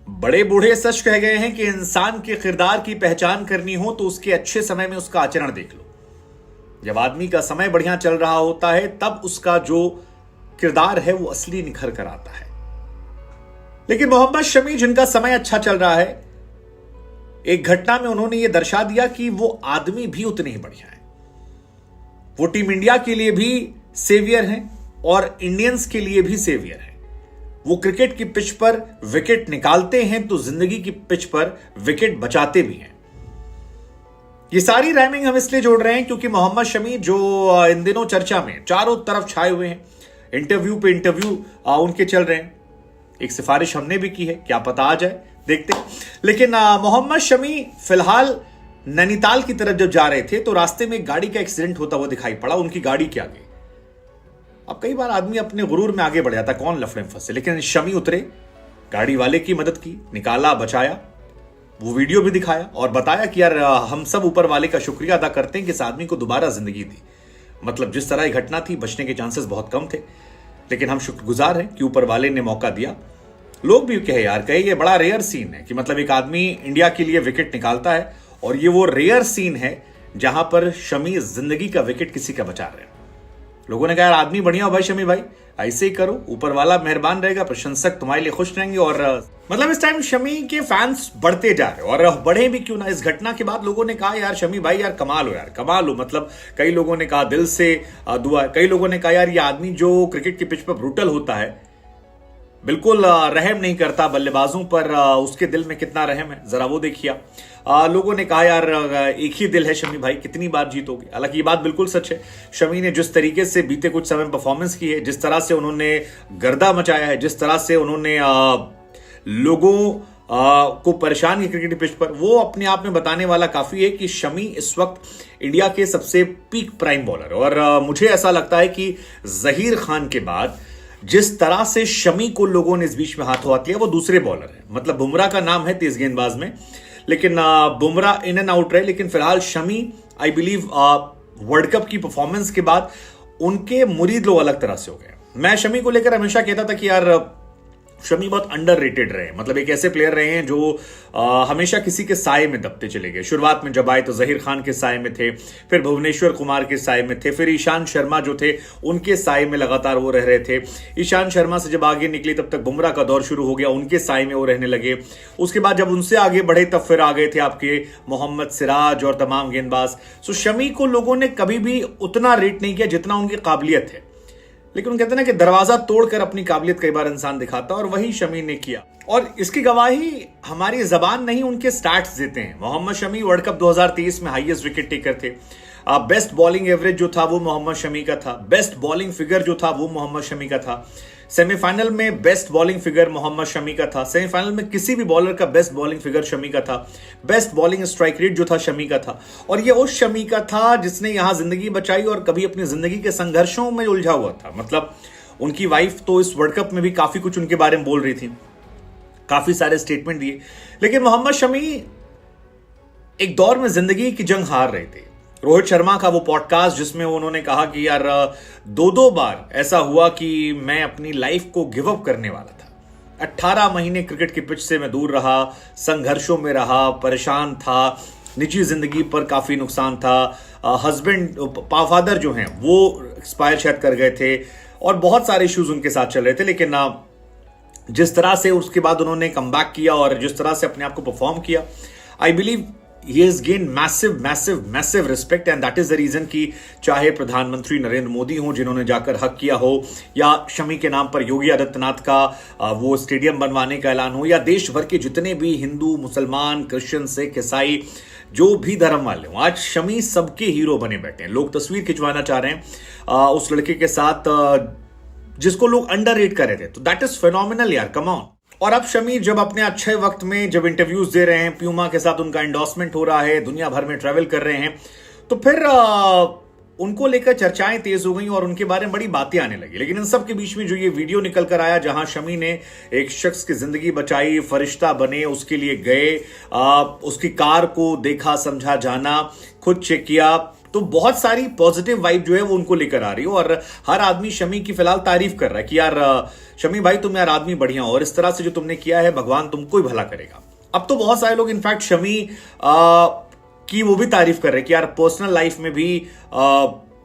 बड़े बूढ़े सच कह गए हैं कि इंसान के किरदार की पहचान करनी हो तो उसके अच्छे समय में उसका आचरण देख लो। जब आदमी का समय बढ़िया चल रहा होता है तब उसका जो किरदार है वो असली निखर कर आता है। लेकिन मोहम्मद शमी, जिनका समय अच्छा चल रहा है, एक घटना में उन्होंने ये दर्शा दिया कि वो आदमी भी उतने ही बढ़िया हैं। वो टीम इंडिया के लिए भी सेवियर हैं और इंडियंस के लिए भी सेवियर हैं। वो क्रिकेट की पिच पर विकेट निकालते हैं तो जिंदगी की पिच पर विकेट बचाते भी हैं। ये सारी राइमिंग हम इसलिए जोड़ रहे हैं क्योंकि मोहम्मद शमी, जो इन दिनों चर्चा में चारों तरफ छाए हुए हैं, इंटरव्यू पे इंटरव्यू उनके चल रहे हैं। एक सिफारिश हमने भी की है, क्या पता आ जाए, देखते हैं। लेकिन मोहम्मद शमी फिलहाल नैनीताल की तरफ जब जा रहे थे तो रास्ते में एक गाड़ी का एक्सीडेंट होता हुआ दिखाई पड़ा उनकी गाड़ी के आगे। अब कई बार आदमी अपने गुरूर में आगे बढ़ जाता, कौन लफड़े में फंसे, लेकिन शमी उतरे, गाड़ी वाले की मदद की, निकाला, बचाया। वो वीडियो भी दिखाया और बताया कि यार हम सब ऊपर वाले का शुक्रिया अदा करते हैं कि इस आदमी को दोबारा जिंदगी दी। मतलब जिस तरह की घटना थी, बचने के चांसेस बहुत कम थे, लेकिन हम शुक्रगुजार हैं कि ऊपर वाले ने मौका दिया। लोग भी कहे यार, कहे ये बड़ा रेयर सीन है कि मतलब एक आदमी इंडिया के लिए विकेट निकालता है और ये वो रेयर सीन है जहां पर शमी जिंदगी का विकेट किसी का बचा रहे हैं। लोगों ने कहा यार आदमी बढ़िया हो भाई शमी भाई, ऐसे ही करो, ऊपर वाला मेहरबान रहेगा, प्रशंसक तुम्हारे लिए खुश रहेंगे। और मतलब इस टाइम शमी के फैंस बढ़ते जा रहे और बढ़े भी क्यों ना। इस घटना के बाद लोगों ने कहा यार शमी भाई यार कमाल हो, यार कमाल हो। मतलब कई लोगों ने कहा दिल से दुआ, कई लोगों ने कहा यार ये आदमी जो क्रिकेट की पिच पर ब्रूटल होता है, बिल्कुल रहम नहीं करता बल्लेबाजों पर, उसके दिल में कितना रहम है जरा वो देखिए। लोगों ने कहा यार एक ही दिल है शमी भाई, कितनी बार जीतोगे। हालांकि ये बात बिल्कुल सच है। शमी ने जिस तरीके से बीते कुछ समय परफॉर्मेंस की है, जिस तरह से उन्होंने गर्दा मचाया है, जिस तरह से उन्होंने लोगों को परेशान किया क्रिकेट पिच पर, वो अपने आप में बताने वाला काफी है कि शमी इस वक्त इंडिया के सबसे पीक प्राइम बॉलर। और मुझे ऐसा लगता है कि जहीर खान के बाद जिस तरह से शमी को लोगों ने इस बीच में हाथों हाथ लिया, वो दूसरे बॉलर है। मतलब बुमराह का नाम है तेज गेंदबाज में, लेकिन बुमराह इन एंड आउट रहे, लेकिन फिलहाल Shami I believe world cup की परफॉर्मेंस के बाद उनके मुरीद लोग अलग तरह से हो गए। मैं शमी को लेकर हमेशा कहता था कि यार शमी बहुत अंडररेटेड रहे। मतलब एक ऐसे प्लेयर रहे हैं जो हमेशा किसी के साए में दबते चले गए। शुरुआत में जब आए तो जहीर खान के साए में थे, फिर भुवनेश्वर कुमार के साए में थे, फिर ईशांत शर्मा जो थे उनके साए में लगातार वो रह रहे थे। ईशांत शर्मा से जब आगे निकली तब तक बुमराह का दौर शुरू हो गया, उनके साए में वो रहने लगे। उसके बाद जब उनसे आगे बढ़े तब फिर आ गए थे आपके मोहम्मद सिराज और तमाम गेंदबाज। सो शमी को लोगों ने कभी भी उतना रेट नहीं किया जितना उनकी काबिलियत है, लेकिन उन कहते हैं ना कि दरवाजा तोड़कर अपनी काबिलियत कई बार इंसान दिखाता, और वही शमी ने किया। और इसकी गवाही हमारी जबान नहीं, उनके स्टैट्स देते हैं। मोहम्मद शमी वर्ल्ड कप 2023 में हाईएस्ट विकेट टेकर थे। बेस्ट बॉलिंग एवरेज जो था वो मोहम्मद शमी का था। बेस्ट बॉलिंग फिगर जो था वो मोहम्मद शमी का था। सेमीफाइनल में best bowling figure Mohammed Shami का था। सेमीफाइनल में किसी भी बॉलर का बेस्ट बॉलिंग फिगर शमी का था। बेस्ट बॉलिंग स्ट्राइक रेट जो था शमी का था। और ये उस शमी का था जिसने यहां जिंदगी बचाई और कभी अपनी जिंदगी के संघर्षों में उलझा हुआ था। मतलब उनकी वाइफ तो इस वर्ल्ड कप में भी काफी कुछ उनके बारे में बोल रही थी, काफी सारे स्टेटमेंट दिए, लेकिन मोहम्मद शमी एक दौर में जिंदगी की जंग हार रहे थे। रोहित शर्मा का वो पॉडकास्ट जिसमें उन्होंने कहा कि यार दो बार ऐसा हुआ कि मैं अपनी लाइफ को गिव अप करने वाला था। 18 महीने क्रिकेट की पिच से मैं दूर रहा, संघर्षों में रहा, परेशान था, निजी जिंदगी पर काफी नुकसान था। हस्बैंड फादर जो हैं वो एक्सपायर शायद कर गए थे और बहुत सारे इश्यूज उनके साथ चल रहे थे। लेकिन जिस तरह से उसके बाद उन्होंने कमबैक किया और जिस तरह से अपने आप को परफॉर्म किया, I believe he has gained massive respect, and that is the reason कि चाहे प्रधानमंत्री नरेंद्र मोदी हो जिन्होंने जाकर हक किया हो, या शमी के नाम पर योगी आदित्यनाथ का वो स्टेडियम बनवाने का ऐलान हो, या देश भर के जितने भी हिंदू, मुसलमान, क्रिश्चियन, सिख, ईसाई जो भी धर्म वाले हो, आज शमी सबके हीरो बने बैठे हैं। लोग तस्वीर खिंचवाना चाह रहे हैं उस लड़के के साथ जिसको लोग अंडररेट कर रहे थे। तो दैट इज फिनोमिनल यार, कम ऑन। और अब शमी जब अपने अच्छे वक्त में जब इंटरव्यूज दे रहे हैं, प्यूमा के साथ उनका एंडोर्समेंट हो रहा है, दुनिया भर में ट्रैवल कर रहे हैं, तो फिर उनको लेकर चर्चाएं तेज हो गई और उनके बारे में बड़ी बातें आने लगी। लेकिन इन सब के बीच में जो ये वीडियो निकल कर आया जहां शमी ने एक शख्स की जिंदगी बचाई, फरिश्ता बने, उसके लिए गए, उसकी कार को देखा, समझा, जाना, खुद चेक किया, तो बहुत सारी पॉजिटिव वाइब जो है वो उनको लेकर आ रही है और हर आदमी शमी की फिलहाल तारीफ कर रहा है कि यार शमी भाई तुम यार आदमी बढ़िया हो और इस तरह से जो तुमने किया है भगवान तुमको ही भला करेगा। अब तो बहुत सारे लोग इनफैक्ट शमी की वो भी तारीफ कर रहे हैं कि यार पर्सनल लाइफ में भी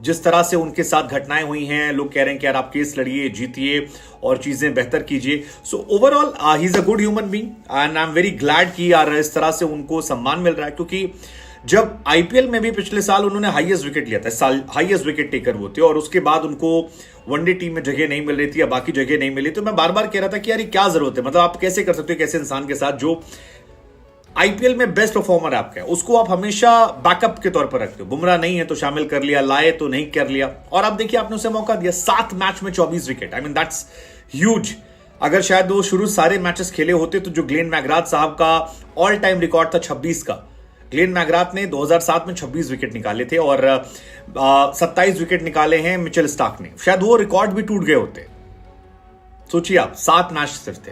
जिस तरह से उनके साथ घटनाएं हुई हैं, लोग कह रहे हैं कि यार आप केस लड़िए, जीतिए और चीजें बेहतर कीजिए। So overall he is a good human being and I am very glad कि यार इस तरह से उनको सम्मान मिल रहा है, क्योंकि जब आईपीएल में भी पिछले साल उन्होंने हाईएस्ट विकेट लिया था, साल हाईएस्ट विकेट टेकर वो थे और उसके बाद उनको वनडे टीम में जगह नहीं मिल रही थी या बाकी जगह नहीं मिली, तो मैं बार बार कह रहा था कि यार ये क्या जरूरत है, मतलब आप कैसे कर सकते हो कैसे इंसान के साथ जो आईपीएल में बेस्ट परफॉर्मर आपका है उसको आप हमेशा बैकअप के तौर पर रखते हो। बुमराह नहीं है तो शामिल कर लिया, लाए तो नहीं कर लिया, और अब देखिए आपने उसे मौका दिया, 7 मैच में 24 wicket. I mean that's huge. अगर शायद वो शुरू सारे मैचेस खेले होते तो जो ग्लेन मैकग्राथ साहब का ऑल टाइम रिकॉर्ड था 26 का, ग्लेन मैकग्राथ ने 2007 में 26 विकेट निकाले थे और 27 विकेट निकाले हैं मिचेल स्टार्क ने, शायद वो रिकॉर्ड भी टूट गए होते। सोचिए आप, 7 मैच सिर्फ थे।